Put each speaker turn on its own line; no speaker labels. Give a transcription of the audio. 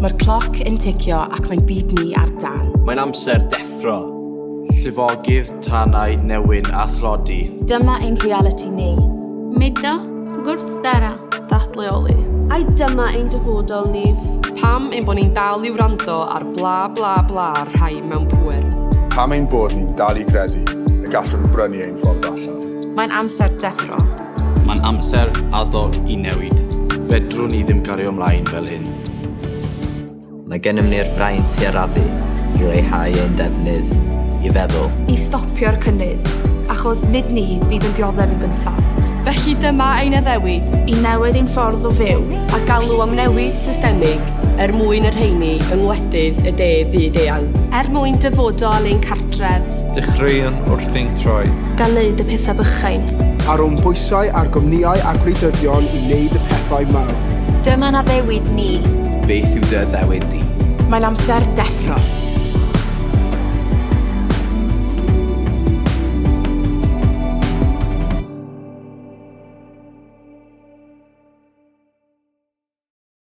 Mae'r cloc yn ticio ac mae'n byd ni ar dan.
Mae'n amser deffro.
Llifogydd, tanau, newyn a thlodi.
Dyma ein reality ni.
Mudo, gwrthdara.
Datleoli.
Ai dyma ein dyfodol ni.
Pam ein bod ni'n dal i wrando ar bla bla bla rhai mewn pŵer.
Pam ein bod ni'n dal i credu y gallwn brynu ein ffordd allan.
Mae'n amser deffro.
Mae'n amser addo i newid.
Fedrwn ni ddim gario ymlaen fel hyn.
Mae gennym ni'r fraint i arafu, i leihau ein defnydd, i feddwl.
I stopio'r cynnydd, achos nid ni bydd yn dioddef yn gyntaf.
Felly dyma ein addewid.
I newid ein ffordd o fyw.
A galw am newid systemig mwyn yr rheini yng ngwledydd y de byd eang.
Mwyn dyfodol ein cartref.
Dechreuon wrth ein troi.
Gan wneud y pethau bychain.
A rhwng bwysau a'r gwmnïau a gwleidyddion i wneud y pethau mawr.
Dyma'n addewid ni.
Beth yw dy addewid di?
Mae'n amser deffro.